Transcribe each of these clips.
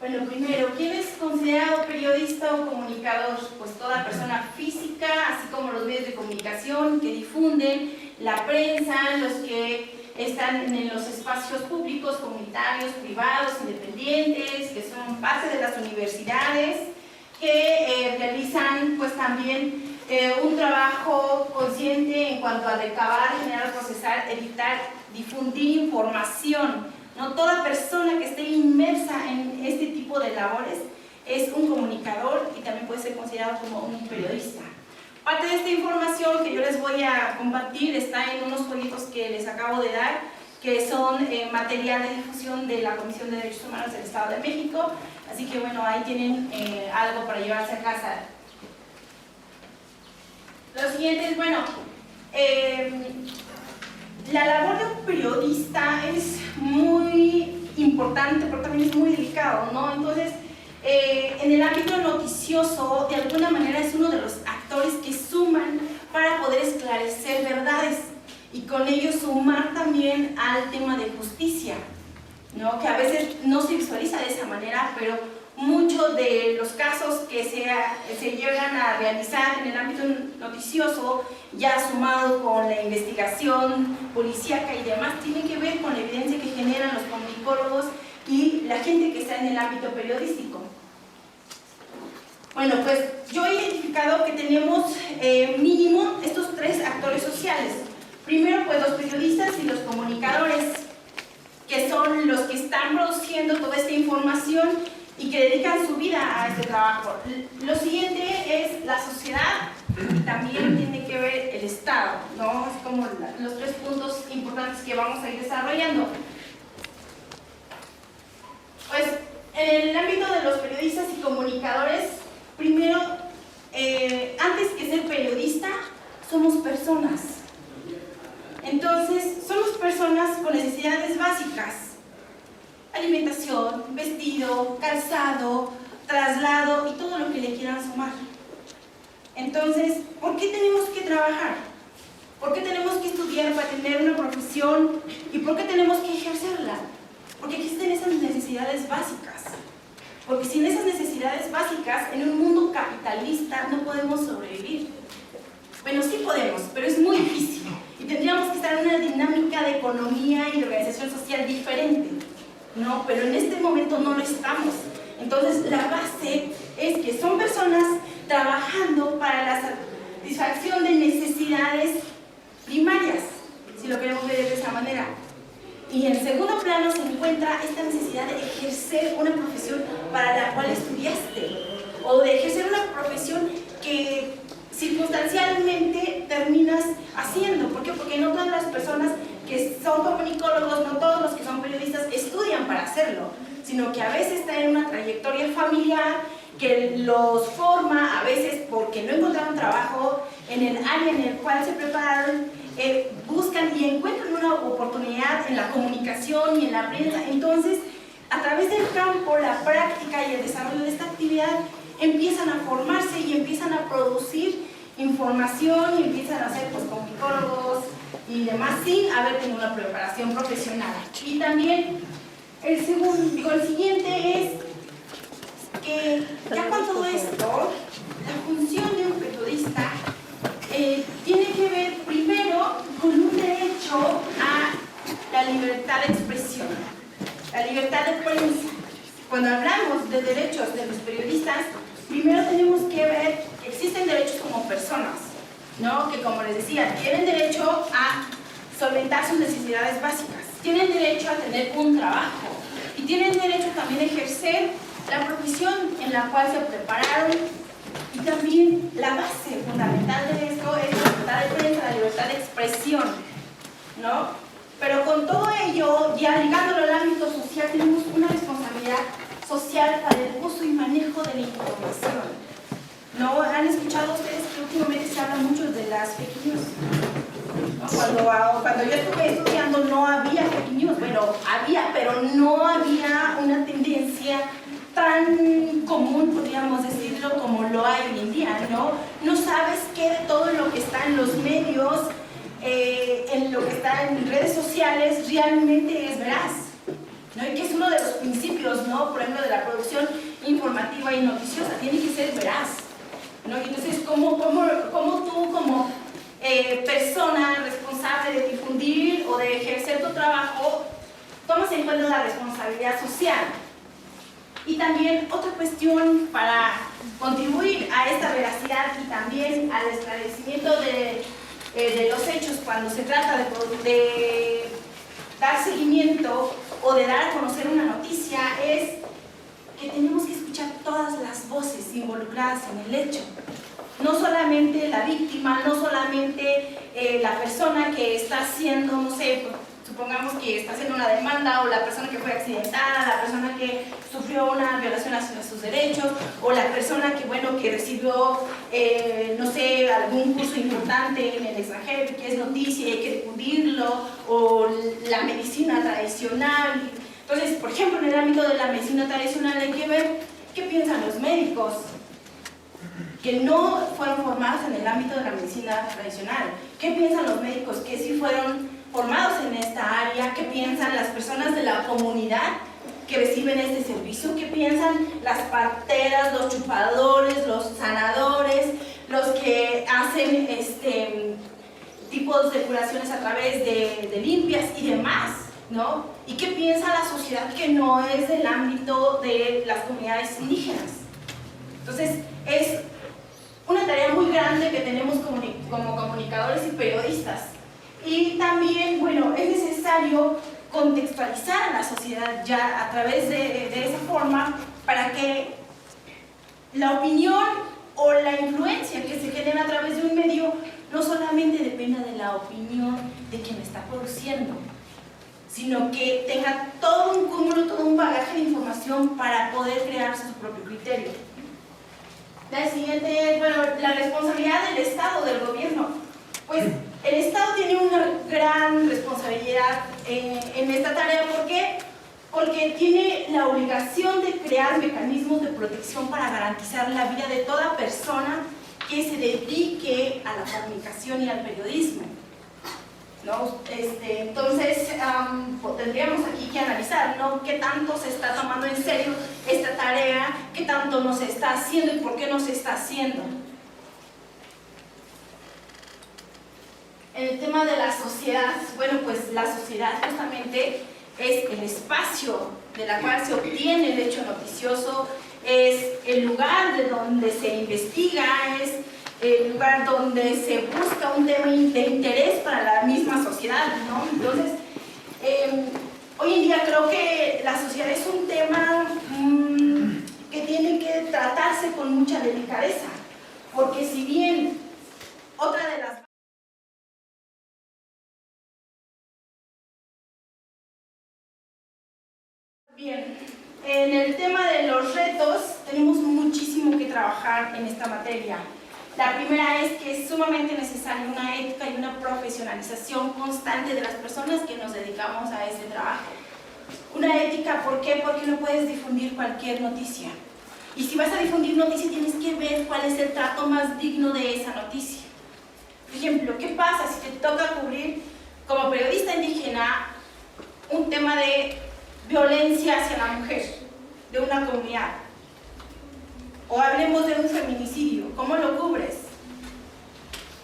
Bueno, primero, ¿quién es considerado periodista o comunicador? Pues toda persona física, así como los medios de comunicación que difunden, la prensa, los que están en los espacios públicos, comunitarios, privados, independientes, que son parte de las universidades, que realizan pues también un trabajo consciente en cuanto a recabar, generar, procesar, editar, difundir información. No toda persona que esté inmersa en este tipo de labores es un comunicador y también puede ser considerado como un periodista. Parte de esta información que yo les voy a compartir está en unos folletos que les acabo de dar, que son material de difusión de la Comisión de Derechos Humanos del Estado de México. Así que bueno, ahí tienen algo para llevarse a casa. Lo siguiente es, bueno, la labor de un periodista es muy importante, pero también es muy delicado, ¿no? Entonces, en el ámbito noticioso, de alguna manera es uno de los actores que suman para poder esclarecer verdades y con ello sumar también al tema de justicia, ¿no? Que a veces no se visualiza de esa manera, pero muchos de los casos que se llegan a realizar en el ámbito noticioso, ya sumado con la investigación policíaca y demás, tienen que ver con la evidencia que generan los comunicólogos y la gente que está en el ámbito periodístico. Bueno, pues yo he identificado que tenemos mínimo estos tres actores sociales. Primero, pues los periodistas y los comunicadores, que son los que están produciendo toda esta información y que dedican su vida a este trabajo. Lo siguiente es la sociedad y también tiene que ver el Estado, ¿no? Es como los tres puntos importantes que vamos a ir desarrollando. Pues en el ámbito de los periodistas y comunicadores, primero, antes que ser periodista, somos personas. Entonces, somos personas con necesidades básicas: alimentación, vestido, calzado, traslado y todo lo que le quieran sumar. Entonces, ¿por qué tenemos que trabajar? ¿Por qué tenemos que estudiar para tener una profesión? ¿Y por qué tenemos que ejercerla? Porque existen esas necesidades básicas. Porque sin esas necesidades básicas, en un mundo capitalista no podemos sobrevivir. Bueno, sí podemos, pero es muy difícil. Y tendríamos que estar en una dinámica de economía y de organización social diferente, ¿no? Pero en este momento no lo estamos. Entonces la base es que son personas trabajando para la satisfacción de necesidades primarias, si lo queremos ver de esa manera. Y en segundo plano se encuentra esta necesidad de ejercer una profesión para la cual estudiaste, o de ejercer una profesión que circunstancialmente terminas haciendo. ¿Por qué? Porque no todas las personas que son comunicólogos, no todos los que son periodistas estudian para hacerlo, sino que a veces están en una trayectoria familiar que los forma, a veces porque no encontraron trabajo en el área en el cual se prepararon, buscan y encuentran una oportunidad en la comunicación y en la prensa. Entonces, a través del campo, la práctica y el desarrollo de esta actividad, empiezan a formarse y empiezan a producir información y empiezan a ser pues, comunicólogos y demás sin haber tenido una preparación profesional. Y también el siguiente es que ya con todo esto, la función de un periodista tiene que ver primero con un derecho a la libertad de expresión, la libertad de prensa. Cuando hablamos de derechos de los periodistas, primero tenemos que ver que existen derechos como personas, ¿no? Que como les decía, tienen derecho a solventar sus necesidades básicas, tienen derecho a tener un trabajo y tienen derecho también a ejercer la profesión en la cual se prepararon. Y también la base fundamental de esto es la libertad de prensa, la libertad de expresión, ¿no? Pero con todo ello, ya ligándolo al ámbito social, tenemos una responsabilidad social para el uso y manejo de la información, ¿no? ¿Han escuchado ustedes que últimamente se habla mucho de las fake news? ¿No? Cuando yo estuve estudiando no había fake news, bueno, había, pero no había una tendencia tan común, podríamos decirlo, como lo hay hoy en día, ¿no? No sabes qué de todo lo que está en los medios, en lo que está en redes sociales, realmente es veraz, ¿no? Y que es uno de los principios, ¿no? Por ejemplo, de la producción informativa y noticiosa, tiene que ser veraz, ¿no? Y entonces, ¿cómo tú como persona responsable de difundir o de ejercer tu trabajo tomas en cuenta la responsabilidad social? Y también otra cuestión para contribuir a esta veracidad y también al esclarecimiento de los hechos cuando se trata de dar seguimiento o de dar a conocer una noticia es que tenemos que escuchar todas las voces involucradas en el hecho. No solamente la víctima, no solamente la persona que está haciendo, no sé, supongamos que está haciendo una demanda, o la persona que fue accidentada, la persona que sufrió una violación a sus derechos, o la persona que, bueno, que recibió, no sé, algún curso importante en el extranjero, que es noticia y hay que difundirlo, o la medicina tradicional. Entonces, por ejemplo, en el ámbito de la medicina tradicional hay que ver qué piensan los médicos que no fueron formados en el ámbito de la medicina tradicional. ¿Qué piensan los médicos que sí fueron formados en esta área? ¿Qué piensan las personas de la comunidad que reciben este servicio? ¿Qué piensan las parteras, los chupadores, los sanadores, los que hacen tipos de curaciones a través de limpias y demás, ¿no? ¿Y qué piensa la sociedad que no es del ámbito de las comunidades indígenas? Entonces, es una tarea muy grande que tenemos como comunicadores y periodistas. Y también, bueno, es necesario contextualizar a la sociedad ya a través de esa forma para que la opinión o la influencia que se genera a través de un medio no solamente dependa de la opinión de quien está produciendo, sino que tenga todo un cúmulo, todo un bagaje de información para poder crearse su propio criterio. La siguiente es, bueno, la responsabilidad del Estado, del gobierno. Pues el Estado tiene una gran responsabilidad en esta tarea. ¿Por qué? Porque tiene la obligación de crear mecanismos de protección para garantizar la vida de toda persona que se dedique a la comunicación y al periodismo, ¿no? Entonces, tendríamos aquí que analizar, ¿no? ¿Qué tanto se está tomando en serio esta tarea? ¿Qué tanto no se está haciendo y por qué no se está haciendo? En el tema de la sociedad, bueno, pues la sociedad justamente es el espacio de la cual se obtiene el hecho noticioso, es el lugar de donde se investiga, es el lugar donde se busca un tema de interés para la misma sociedad, ¿no? Entonces, hoy en día creo que la sociedad es un tema que tiene que tratarse con mucha delicadeza, porque si bien otra de las... Bien, en el tema de los retos tenemos muchísimo que trabajar en esta materia. La primera es que es sumamente necesaria una ética y una profesionalización constante de las personas que nos dedicamos a este trabajo. Una ética, ¿por qué? Porque no puedes difundir cualquier noticia. Y si vas a difundir noticia tienes que ver cuál es el trato más digno de esa noticia. Por ejemplo, ¿qué pasa si te toca cubrir como periodista indígena un tema de violencia hacia la mujer de una comunidad? O hablemos de un feminicidio, ¿cómo lo cubres?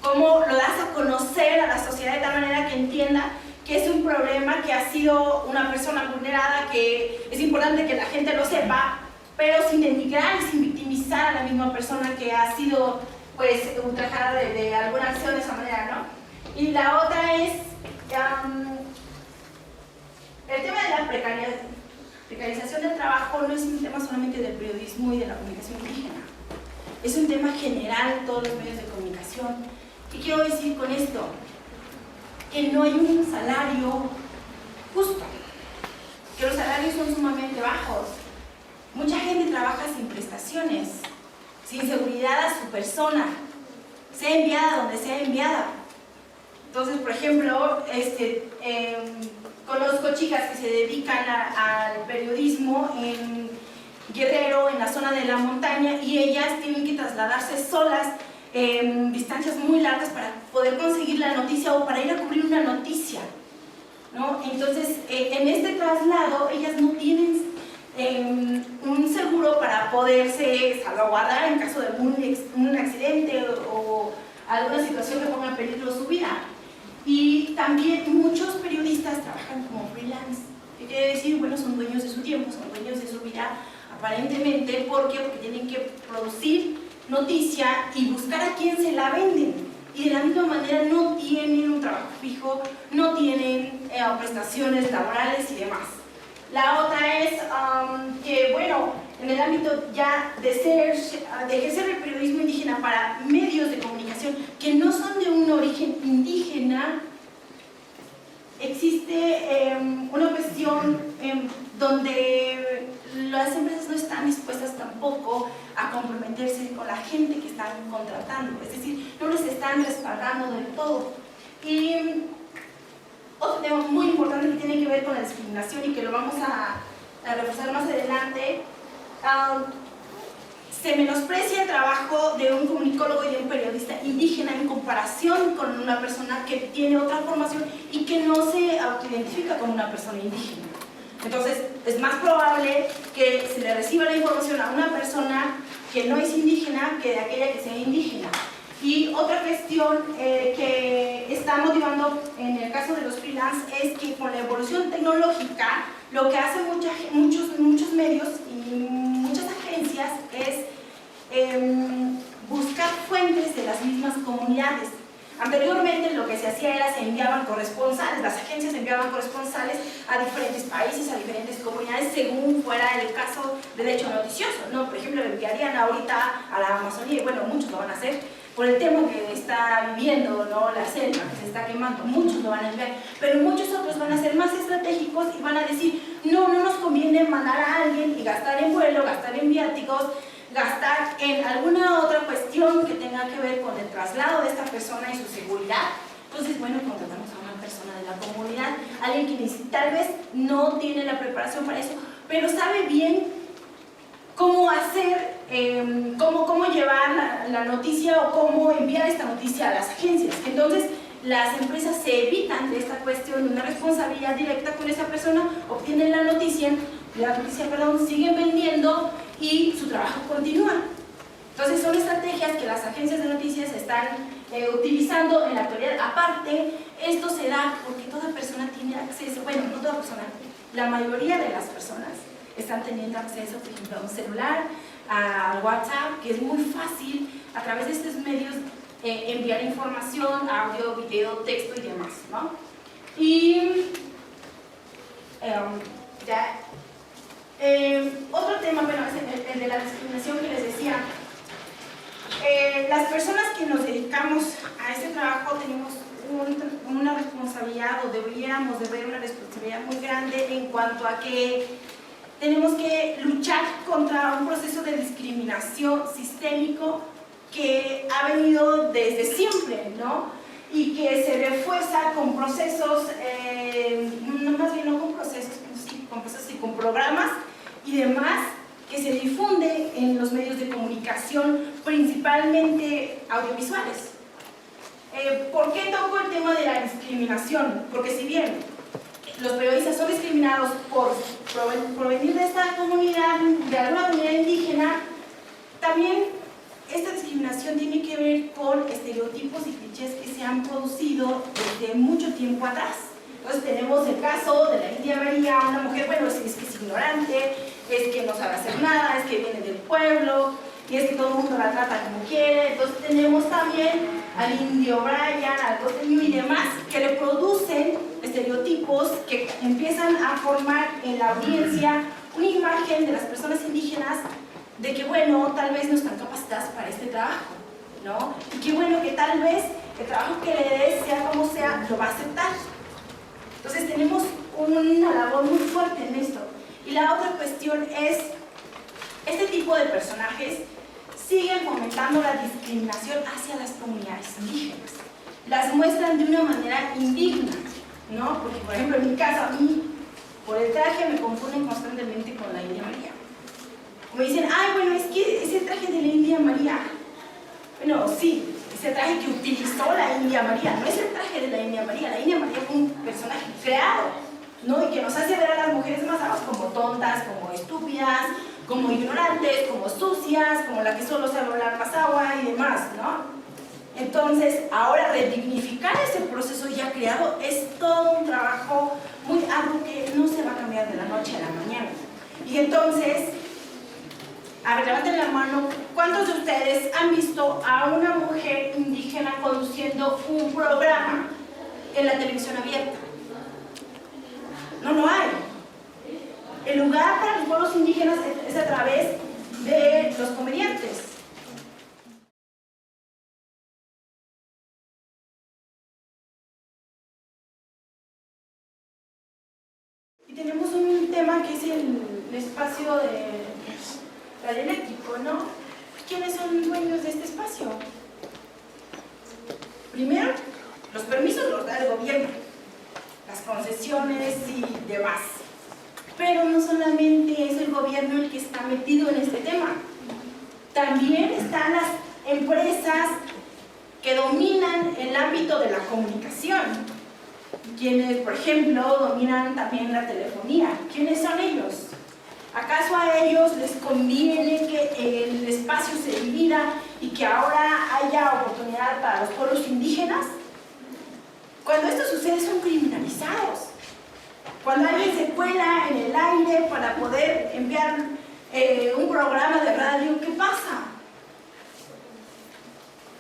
¿Cómo lo das a conocer a la sociedad de tal manera que entienda que es un problema, que ha sido una persona vulnerada, que es importante que la gente lo sepa, pero sin denigrar y sin victimizar a la misma persona que ha sido, pues, ultrajada de alguna acción de esa manera, ¿no? Y la otra es el tema de la precarización del trabajo. No es un tema solamente del periodismo y de la comunicación indígena, es un tema general en todos los medios de comunicación. ¿Qué quiero decir con esto? Que no hay un salario justo, que los salarios son sumamente bajos. Mucha gente trabaja sin prestaciones, sin seguridad a su persona, sea enviada donde sea enviada. Entonces, por ejemplo, conozco chicas que se dedican al periodismo en Guerrero, en la zona de la montaña, y ellas tienen que trasladarse solas distancias muy largas para poder conseguir la noticia o para ir a cubrir una noticia, ¿no? Entonces, en este traslado, ellas no tienen un seguro para poderse salvaguardar en caso de un accidente o alguna situación que ponga en peligro su vida. Y también muchos periodistas trabajan como freelance. ¿Qué quiere decir? Bueno, son dueños de su tiempo, son dueños de su vida, aparentemente. ¿Por qué? Porque tienen que producir noticia y buscar a quién se la venden. Y de la misma manera no tienen un trabajo fijo, no tienen prestaciones laborales y demás. La otra es que, bueno, en el ámbito ya de ejercer el periodismo indígena para medios de comunicación que no son de un origen indígena, existe una cuestión donde las empresas no están dispuestas tampoco a comprometerse con la gente que están contratando, es decir, no les están respaldando del todo. Y otro tema muy importante que tiene que ver con la discriminación y que lo vamos a reforzar más adelante, se menosprecia el trabajo de un comunicólogo y de un periodista indígena en comparación con una persona que tiene otra formación y que no se autoidentifica como una persona indígena. Entonces, es más probable que se le reciba la información a una persona que no es indígena que de aquella que sea indígena. Y otra cuestión que está motivando en el caso de los freelance es que con la evolución tecnológica lo que hacen muchos medios y muchas agencias es buscar fuentes de las mismas comunidades. Anteriormente lo que se hacía era se enviaban corresponsales, las agencias enviaban corresponsales a diferentes países, a diferentes comunidades, según fuera el caso del hecho noticioso, ¿no? Por ejemplo, enviarían ahorita a la Amazonía, y bueno, muchos lo van a hacer, por el tema que está viviendo, ¿no? La selva que se está quemando, muchos lo van a enviar, pero muchos otros van a ser más estratégicos y van a decir, no nos conviene mandar a alguien y gastar en vuelo, gastar en viáticos, gastar en alguna otra cuestión que tenga que ver con el traslado de esta persona y su seguridad. Entonces, bueno, contratamos a una persona de la comunidad, alguien que tal vez no tiene la preparación para eso, pero sabe bien cómo hacer, cómo llevar la noticia o cómo enviar esta noticia a las agencias. Entonces, las empresas se evitan de esta cuestión de una responsabilidad directa con esa persona, obtienen la noticia, siguen vendiendo y su trabajo continúa. Entonces son estrategias que las agencias de noticias están utilizando en la actualidad. Aparte, esto se da porque toda persona tiene acceso, bueno, no toda persona, la mayoría de las personas están teniendo acceso, por ejemplo, a un celular, a WhatsApp, que es muy fácil a través de estos medios enviar información, audio, video, texto y demás, ¿no? Y otro tema, bueno, es el de la discriminación que les decía. Las personas que nos dedicamos a este trabajo tenemos una responsabilidad, o deberíamos de ver una responsabilidad muy grande en cuanto a que tenemos que luchar contra un proceso de discriminación sistémico que ha venido desde siempre, ¿no? Y que se refuerza con procesos, más bien no con procesos, sí, con procesos y con programas y demás que se difunde en los medios de comunicación, principalmente audiovisuales. ¿Por qué toco el tema de la discriminación? Porque si bien los periodistas son discriminados por provenir de esta comunidad, de alguna comunidad indígena, también esta discriminación tiene que ver con estereotipos y clichés que se han producido desde mucho tiempo atrás. Entonces tenemos el caso de la India María, una mujer, bueno, es que es ignorante, es que no sabe hacer nada, es que viene del pueblo, y es que todo el mundo la trata como quiere. Entonces tenemos también al indio Brian, al costeño y demás, que reproducen estereotipos que empiezan a formar en la audiencia una imagen de las personas indígenas de que, bueno, tal vez no están capacitadas para este trabajo, ¿no? Y que, bueno, que tal vez el trabajo que le des, sea como sea, lo va a aceptar. Entonces tenemos una labor muy fuerte en esto. Y la otra cuestión es, este tipo de personajes siguen fomentando la discriminación hacia las comunidades indígenas. Las muestran de una manera indigna, ¿no? Porque, por ejemplo, en mi caso, a mí, por el traje me confunden constantemente con la India María. Me dicen, ay, bueno, es que es el traje de la India María. Bueno, sí, es ese traje que utilizó la India María, no es el traje de la India María fue un personaje creado, ¿no? Y que nos hace ver a las mujeres mazadas como tontas, como estúpidas, como ignorantes, como sucias, como la que solo sabe hablar mazahua y demás, ¿no? Entonces, ahora redignificar ese proceso ya creado es todo un trabajo muy arduo que no se va a cambiar de la noche a la mañana. Y entonces, a ver, levanten la mano, ¿cuántos de ustedes han visto a una mujer indígena conduciendo un programa en la televisión abierta? No, no hay. El lugar para los pueblos indígenas es a través de los comediantes. Y tenemos un tema que es el espacio radioeléctrico, ¿no? ¿Quiénes son dueños de este espacio? Primero, los permisos los da el gobierno, las concesiones y demás. Pero no solamente es el gobierno el que está metido en este tema. También están las empresas que dominan el ámbito de la comunicación. Quienes, por ejemplo, dominan también la telefonía. ¿Quiénes son ellos? ¿Acaso a ellos les conviene que el espacio se divida y que ahora haya oportunidad para los pueblos indígenas? Cuando esto sucede son criminalizados. Cuando alguien se cuela en el aire para poder enviar un programa de radio, ¿qué pasa?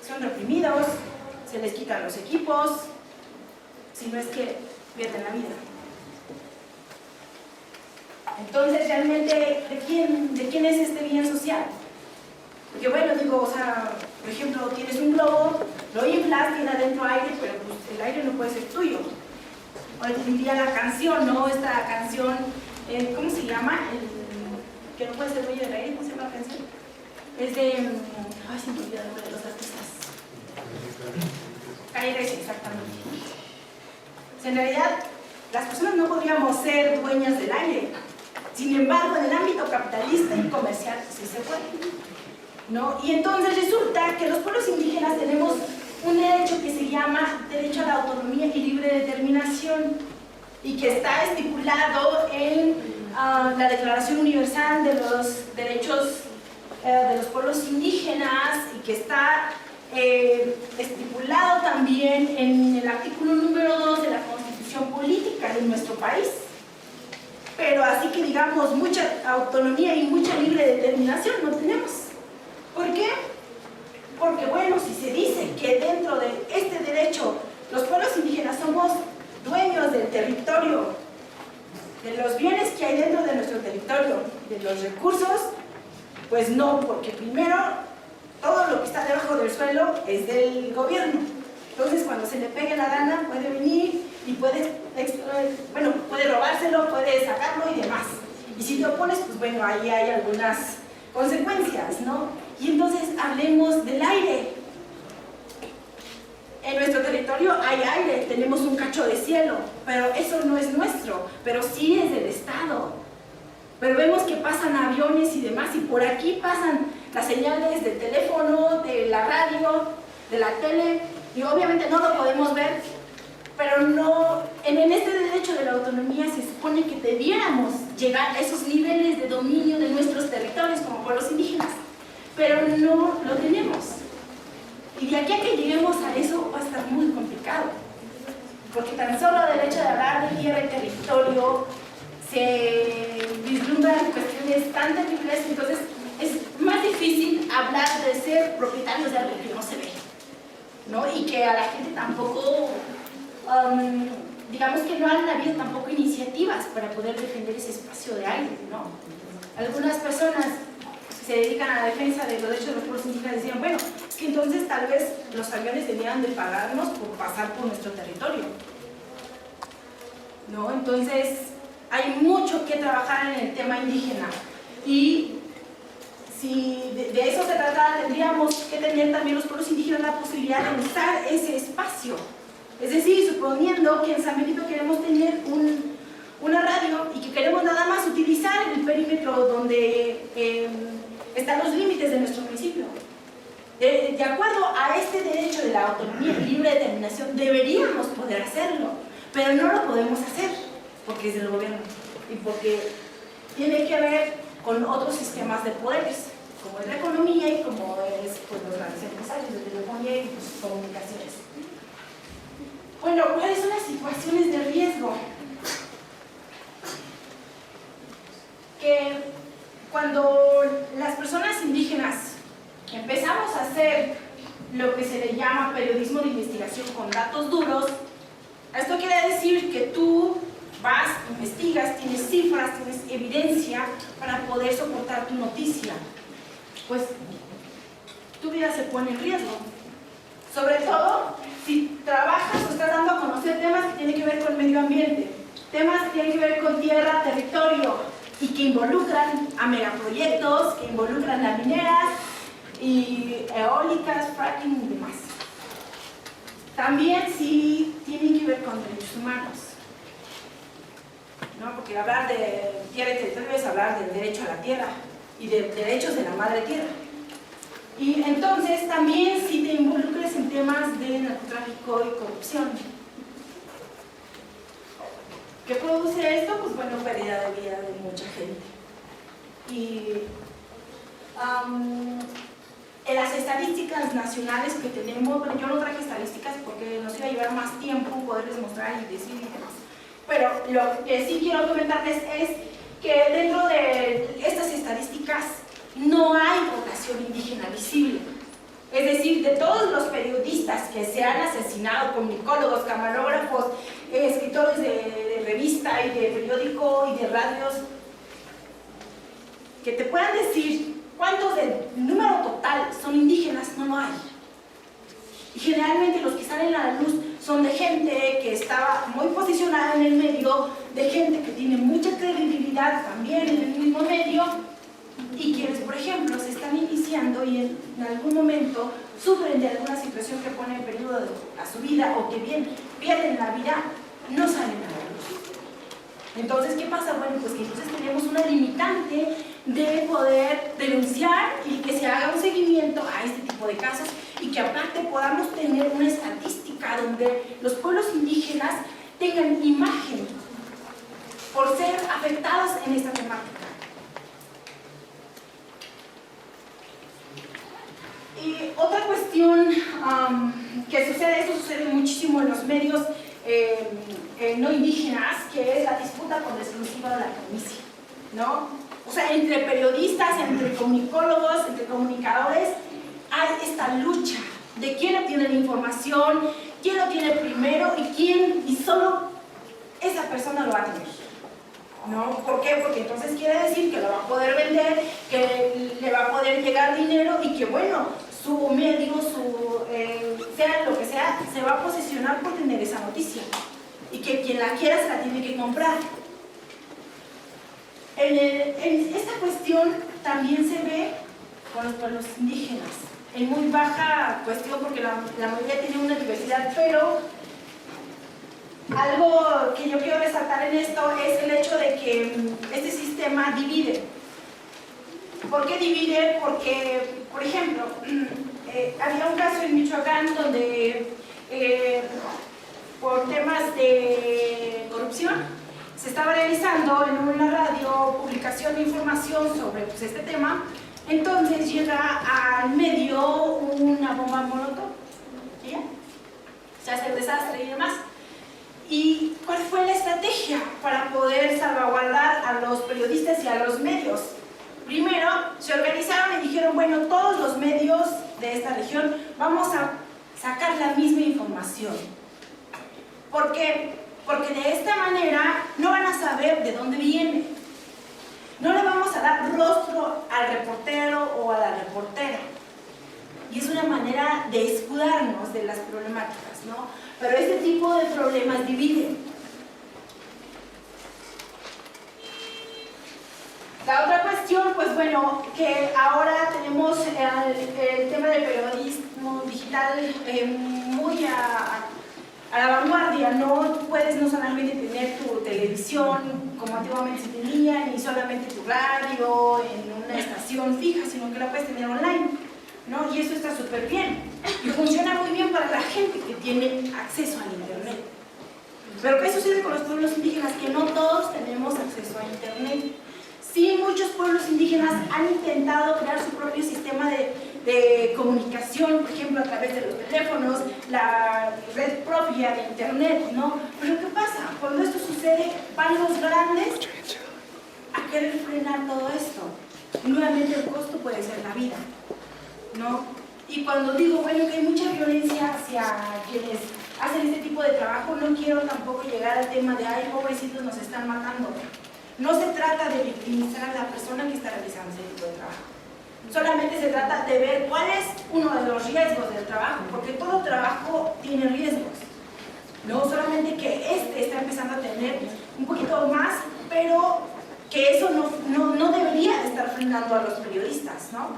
Son reprimidos, se les quitan los equipos, si no es que pierden la vida. Entonces, realmente, ¿de quién es este bien social? Porque bueno, digo, o sea, por ejemplo, tienes un globo, lo inflas, tiene adentro aire, pero pues el aire no puede ser tuyo. O diría la canción, ¿no? Esta canción, ¿cómo se llama? Que no puede ser dueño del aire, ¿cómo se llama la canción? Es de... ay, se me olvidó el nombre de los artistas. Calle 13, exactamente. En realidad, las personas no podríamos ser dueñas del aire. Sin embargo, en el ámbito capitalista y comercial sí se puede, ¿no? Y entonces resulta que los pueblos indígenas tenemos un derecho que se llama derecho a la autonomía y libre determinación y que está estipulado en la Declaración Universal de los Derechos de los Pueblos Indígenas y que está estipulado también en el artículo número 2 de la Constitución Política de nuestro país. Pero así que digamos, mucha autonomía y mucha libre determinación no tenemos. ¿Por qué? Porque bueno, si se dice que dentro de este derecho los pueblos indígenas somos dueños del territorio, de los bienes que hay dentro de nuestro territorio, de los recursos, pues no, porque primero todo lo que está debajo del suelo es del gobierno. Entonces cuando se le pegue la gana puede venir y puede robárselo, puede sacarlo y demás. Y si te opones, pues bueno, ahí hay algunas consecuencias, ¿no? Y entonces hablemos del aire. En nuestro territorio hay aire, tenemos un cacho de cielo, pero eso no es nuestro, pero sí es del Estado. Pero vemos que pasan aviones y demás, y por aquí pasan las señales del teléfono, de la radio, de la tele, y obviamente no lo podemos ver, pero no, en este derecho de la autonomía se supone que debiéramos llegar a esos niveles de dominio de nuestros territorios como pueblos indígenas, pero no lo tenemos. Y de aquí a que lleguemos a eso va a estar muy complicado, porque tan solo el hecho de hablar de tierra y territorio se vislumbran cuestiones tan terribles, entonces es más difícil hablar de ser propietarios de algo que no se ve, ¿no? Y que a la gente tampoco, digamos que no han habido tampoco iniciativas para poder defender ese espacio de aire, ¿no? Algunas personas que se dedican a la defensa de los derechos de los pueblos indígenas decían, bueno, que entonces tal vez los aviones debían de pagarnos por pasar por nuestro territorio, ¿no? Entonces hay mucho que trabajar en el tema indígena y si de eso se tratara, tendríamos que tener también los pueblos indígenas la posibilidad de usar ese espacio. Es decir, suponiendo que en San Benito queremos tener una radio y que queremos nada más utilizar el perímetro donde están los límites de nuestro municipio. De acuerdo a este derecho la autonomía y libre determinación, deberíamos poder hacerlo, pero no lo podemos hacer porque es del gobierno y porque tiene que ver con otros sistemas de poderes, como es la economía y como es pues, los grandes empresarios de telefonía y pues, comunicaciones. Bueno, ¿cuáles son las situaciones de riesgo? Que cuando las personas indígenas empezamos a hacer lo que se le llama periodismo de investigación con datos duros, esto quiere decir que tú vas, investigas, tienes cifras, tienes evidencia para poder soportar tu noticia. Pues tu vida se pone en riesgo. Sobre todo si trabajas o estás dando a conocer temas que tienen que ver con medio ambiente, temas que tienen que ver con tierra, territorio y que involucran a megaproyectos, que involucran a mineras y eólicas, fracking y demás. También sí tienen que ver con derechos humanos, ¿no? Porque hablar de tierra y territorio es hablar del derecho a la tierra y de derechos de la madre tierra. Y entonces también si te involucres en temas de narcotráfico y corrupción. ¿Qué produce esto? Pues bueno, pérdida de vida de mucha gente. Y en las estadísticas nacionales que tenemos, bueno, yo no traje estadísticas porque nos iba a llevar más tiempo poderles mostrar y decir y demás. Pero lo que sí quiero comentarles es que dentro de estas estadísticas no hay población indígena visible. Es decir, de todos los periodistas que se han asesinado, comunicólogos, camarógrafos, escritores de revista y de periódico y de radios, que te puedan decir cuántos del número total son indígenas, no lo hay. Y generalmente los que salen a la luz son de gente que estaba muy posicionada en el medio, de gente que tiene mucha credibilidad también en el mismo medio, y quienes, por ejemplo, se están iniciando y en algún momento sufren de alguna situación que pone en peligro a su vida o que bien pierden la vida, no salen a la luz. Entonces, ¿qué pasa? Bueno, pues que entonces tenemos una limitante de poder denunciar y que se haga un seguimiento a este tipo de casos y que aparte podamos tener una estadística donde los pueblos indígenas tengan imagen por ser afectados en esta temática. Y otra cuestión que sucede, esto sucede muchísimo en los medios no indígenas, que es la disputa por la exclusiva de la primicia, ¿no? O sea, entre periodistas, entre comunicólogos, entre comunicadores, hay esta lucha de quién obtiene la información, quién lo tiene primero y solo esa persona lo va a tener, ¿no? ¿Por qué? Porque entonces quiere decir que lo va a poder vender, que le va a poder llegar dinero y que, bueno, su medio, sea lo que sea, se va a posicionar por tener esa noticia y que quien la quiera se la tiene que comprar. En esta cuestión también se ve con los pueblos indígenas, en muy baja cuestión porque la mayoría tiene una diversidad, pero algo que yo quiero resaltar en esto es el hecho de que este sistema divide. ¿Por qué divide? Porque, por ejemplo, había un caso en Michoacán donde por temas de corrupción se estaba realizando en una radio publicación de información sobre pues, este tema. Entonces llega al medio una bomba molotov, ¿sí? Se hace el desastre y demás. ¿Y cuál fue la estrategia para poder salvaguardar a los periodistas y a los medios? Primero, se organizaron y dijeron, bueno, todos los medios de esta región vamos a sacar la misma información. ¿Por qué? Porque de esta manera no van a saber de dónde viene. No le vamos a dar rostro al reportero o a la reportera. Y es una manera de escudarnos de las problemáticas, ¿no? Pero este tipo de problemas dividen. La otra cuestión, pues bueno, que ahora tenemos el tema del periodismo digital muy a la vanguardia. No puedes no solamente tener tu televisión como antiguamente se tenía, ni solamente tu radio en una estación fija, sino que la puedes tener online, ¿no? Y eso está súper bien y funciona muy bien para la tiene acceso al Internet. Pero ¿qué sucede con los pueblos indígenas? Que no todos tenemos acceso a Internet. Sí, muchos pueblos indígenas han intentado crear su propio sistema de comunicación, por ejemplo, a través de los teléfonos, la red propia de Internet, ¿no? Pero ¿qué pasa? Cuando esto sucede, van los grandes a querer frenar todo esto. Y nuevamente el costo puede ser la vida, ¿no? Y cuando digo, bueno, que hay mucha violencia hacia quienes hacen este tipo de trabajo, no quiero tampoco llegar al tema de, ay, pobrecitos, nos están matando. No se trata de victimizar a la persona que está realizando ese tipo de trabajo. Solamente se trata de ver cuál es uno de los riesgos del trabajo, porque todo trabajo tiene riesgos. No solamente que este está empezando a tener un poquito más, pero que eso no debería estar frenando a los periodistas, ¿no?